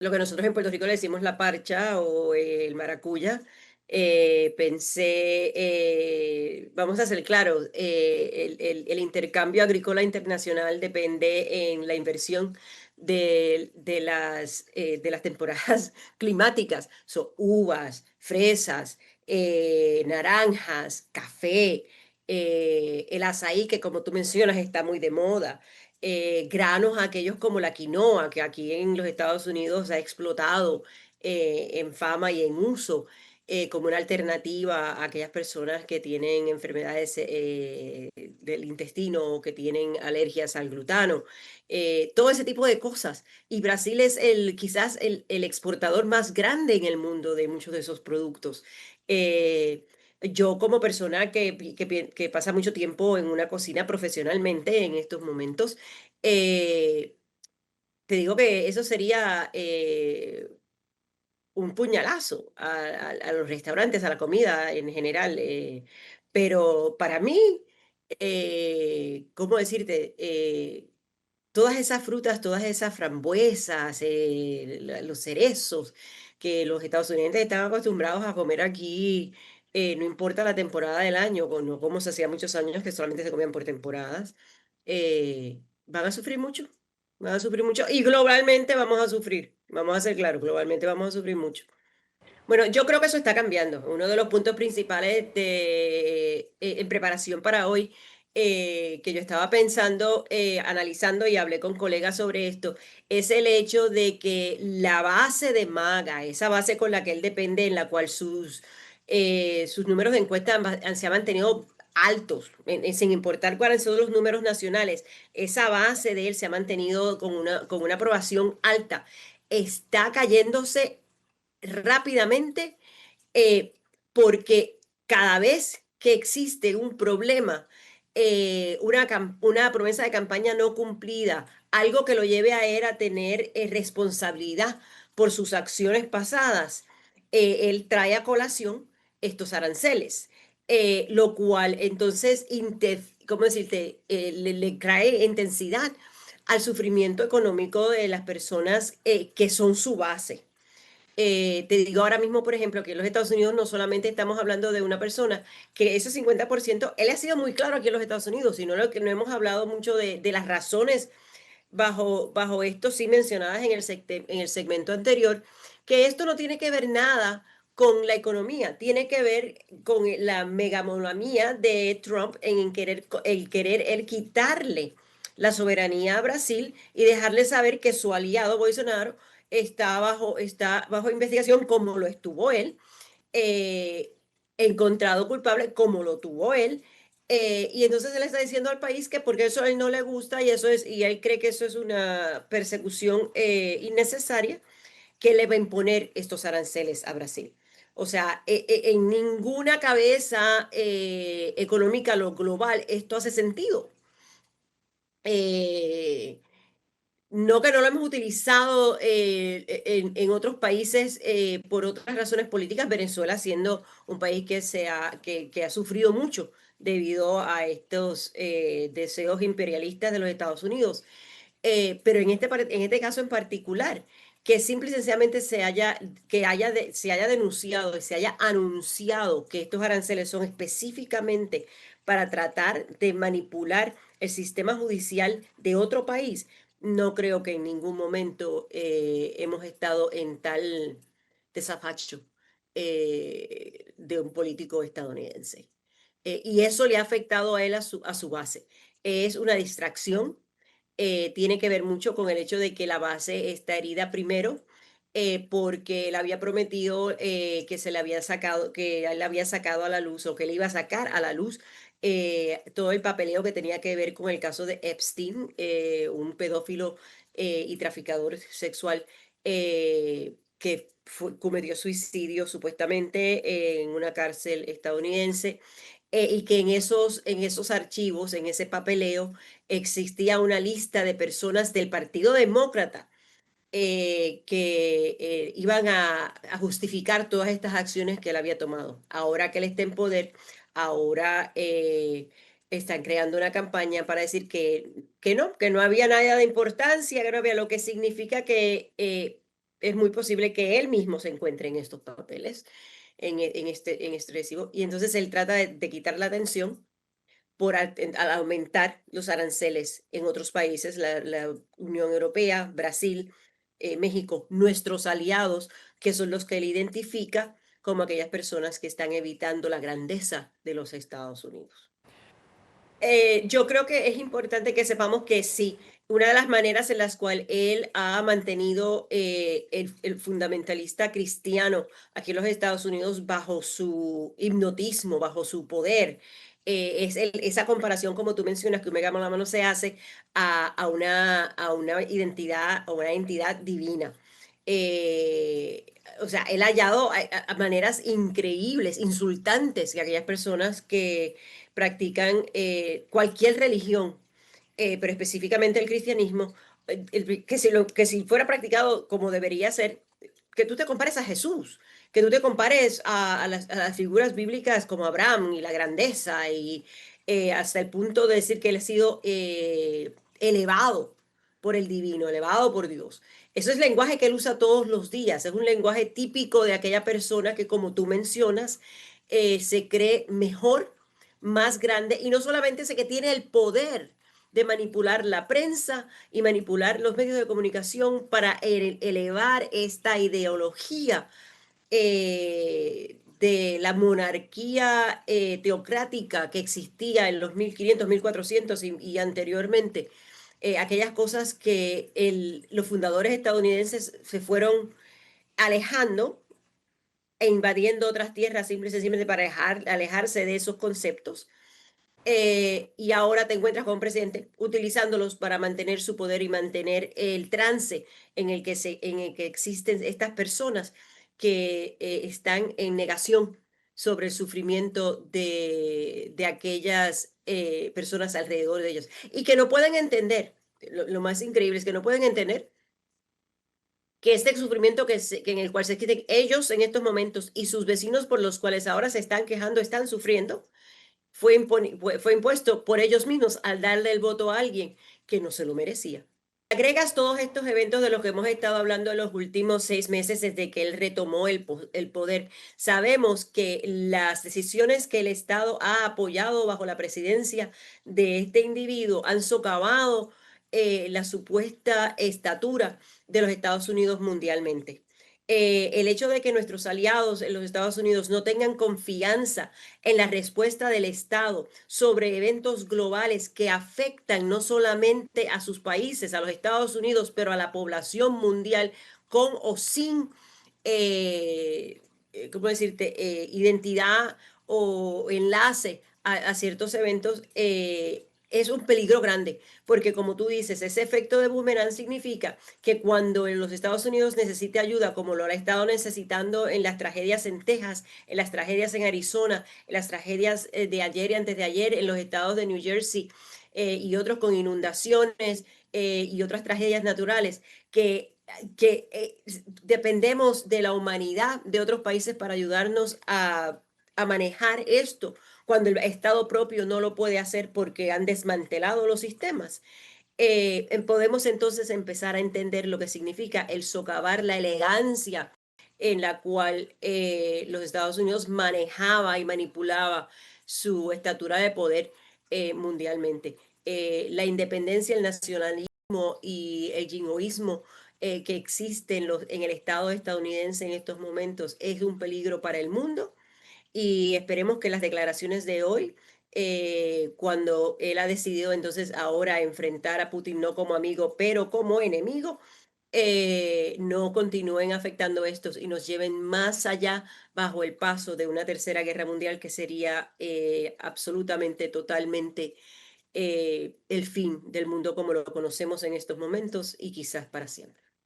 lo que nosotros en Puerto Rico le decimos la parcha o el maracuya. Pensé, vamos a ser claros, el intercambio agrícola internacional depende en la inversión de las temporadas climáticas. Son uvas, fresas, naranjas, café, el azaí, que como tú mencionas está muy de moda. Granos aquellos como la quinoa, que aquí en los Estados Unidos ha explotado en fama y en uso como una alternativa a aquellas personas que tienen enfermedades del intestino o que tienen alergias al glutano, todo ese tipo de cosas. Y Brasil es quizás el exportador más grande en el mundo de muchos de esos productos. Yo como persona que pasa mucho tiempo en una cocina profesionalmente en estos momentos, eh, te digo que eso sería un puñalazo a los restaurantes, a la comida en general. Pero para mí, ¿cómo decirte? Todas esas frutas, todas esas frambuesas, los cerezos, que los estadounidenses están acostumbrados a comer aquí, no importa la temporada del año, no como se hacía muchos años que solamente se comían por temporadas, van a sufrir mucho, van a sufrir mucho y globalmente vamos a sufrir, vamos a ser claros, globalmente vamos a sufrir mucho. Bueno, yo creo que eso está cambiando. Uno de los puntos principales en preparación para hoy, que yo estaba pensando, analizando y hablé con colegas sobre esto, es el hecho de que la base de Maga, esa base con la que él depende, en la cual sus números de encuesta se han mantenido altos, sin importar cuáles son los números nacionales, esa base de él se ha mantenido con una aprobación alta. Está cayéndose rápidamente eh, porque cada vez que existe un problema, una promesa de campaña no cumplida, algo que lo lleve a él a tener responsabilidad por sus acciones pasadas, él trae a colación estos aranceles, lo cual entonces, ¿cómo decirte? Le trae intensidad al sufrimiento económico de las personas que son su base. Te digo ahora mismo, por ejemplo, que en los Estados Unidos no solamente estamos hablando de una persona, que ese 50%, él ha sido muy claro aquí en los Estados Unidos, sino lo que no hemos hablado mucho de las razones bajo esto, sí mencionadas en el segmento anterior, que esto no tiene que ver nada con la economía, tiene que ver con la megamonamía de Trump en querer el quitarle la soberanía a Brasil y dejarle saber que su aliado Bolsonaro está bajo investigación como lo estuvo él, eh, encontrado culpable como lo tuvo él. Y entonces él está diciendo al país que porque eso a él no le gusta y él cree que eso es una persecución innecesaria, que le va a imponer estos aranceles a Brasil. O sea, en ninguna cabeza económica lo global esto hace sentido. Eh, no que no lo hemos utilizado en otros países por otras razones políticas, Venezuela siendo un país que ha sufrido mucho debido a estos deseos imperialistas de los Estados Unidos. Pero en este caso en particular, que simple y sencillamente se haya denunciado y se haya anunciado que estos aranceles son específicamente para tratar de manipular el sistema judicial de otro país, no creo que en ningún momento hemos estado en tal desafacho de un político estadounidense. Y eso le ha afectado a él a su base. Es una distracción, tiene que ver mucho con el hecho de que la base está herida primero, porque él había prometido que se le había sacado, que él había sacado a la luz o que le iba a sacar a la luz todo el papeleo que tenía que ver con el caso de Epstein, un pedófilo y traficador sexual que cometió suicidio supuestamente en una cárcel estadounidense. Y que en esos archivos, en ese papeleo, existía una lista de personas del Partido Demócrata que iban a justificar todas estas acciones que él había tomado. Ahora que él está en poder, ahora están creando una campaña para decir que no había nada de importancia, que no había, lo que significa que es muy posible que él mismo se encuentre en estos papeles, en este recibo, y entonces él trata de quitar la atención al aumentar los aranceles en otros países, la Unión Europea, Brasil, México, nuestros aliados, que son los que él identifica como aquellas personas que están evitando la grandeza de los Estados Unidos. Yo creo que es importante que sepamos que sí, una de las maneras en las cuales él ha mantenido el fundamentalista cristiano aquí en los Estados Unidos bajo su hipnotismo, bajo su poder, esa comparación, como tú mencionas, que Omega la mano se hace a una identidad, a una entidad divina. O sea, él ha hallado a maneras increíbles, insultantes, que aquellas personas que practican cualquier religión, pero específicamente el cristianismo, que si fuera practicado como debería ser, que tú te compares a Jesús, que tú te compares a las figuras bíblicas como Abraham y la grandeza y hasta el punto de decir que él ha sido elevado por el divino, elevado por Dios. Eso es lenguaje que él usa todos los días, es un lenguaje típico de aquella persona que, como tú mencionas, se cree mejor, más grande, y no solamente ese que tiene el poder de manipular la prensa y manipular los medios de comunicación para elevar esta ideología de la monarquía teocrática que existía en los 1500, 1400 y anteriormente. Aquellas cosas que los fundadores estadounidenses se fueron alejando e invadiendo otras tierras simple y sencillamente para alejarse de esos conceptos. Y ahora te encuentras con un presidente utilizándolos para mantener su poder y mantener el trance en el que existen estas personas que están en negación sobre el sufrimiento de aquellas personas alrededor de ellos y que no pueden entender, lo más increíble es que no pueden entender que este sufrimiento que en el cual se quiten ellos en estos momentos y sus vecinos por los cuales ahora se están quejando, están sufriendo, fue impuesto por ellos mismos al darle el voto a alguien que no se lo merecía. Agregas todos estos eventos de los que hemos estado hablando en los últimos 6 meses desde que él retomó el poder. Sabemos que las decisiones que el Estado ha apoyado bajo la presidencia de este individuo han socavado la supuesta estatura de los Estados Unidos mundialmente. El hecho de que nuestros aliados en los Estados Unidos no tengan confianza en la respuesta del Estado sobre eventos globales que afectan no solamente a sus países, a los Estados Unidos, pero a la población mundial con o sin, ¿cómo decirte?, identidad o enlace a ciertos eventos, es un peligro grande, porque como tú dices, ese efecto de boomerang significa que cuando en los Estados Unidos necesite ayuda, como lo ha estado necesitando en las tragedias en Texas, en las tragedias en Arizona, en las tragedias de ayer y antes de ayer en los estados de New Jersey y otros con inundaciones y otras tragedias naturales, que dependemos de la humanidad de otros países para ayudarnos a manejar esto cuando el Estado propio no lo puede hacer porque han desmantelado los sistemas. Podemos entonces empezar a entender lo que significa el socavar la elegancia en la cual los Estados Unidos manejaba y manipulaba su estatura de poder mundialmente. La independencia, el nacionalismo y el jingoísmo que existe en el Estado estadounidense en estos momentos es un peligro para el mundo y esperemos que las declaraciones de hoy, cuando él ha decidido entonces ahora enfrentar a Putin no como amigo, pero como enemigo, no continúen afectando estos y nos lleven más allá bajo el paso de una tercera guerra mundial que sería absolutamente, totalmente el fin del mundo como lo conocemos en estos momentos y quizás para siempre.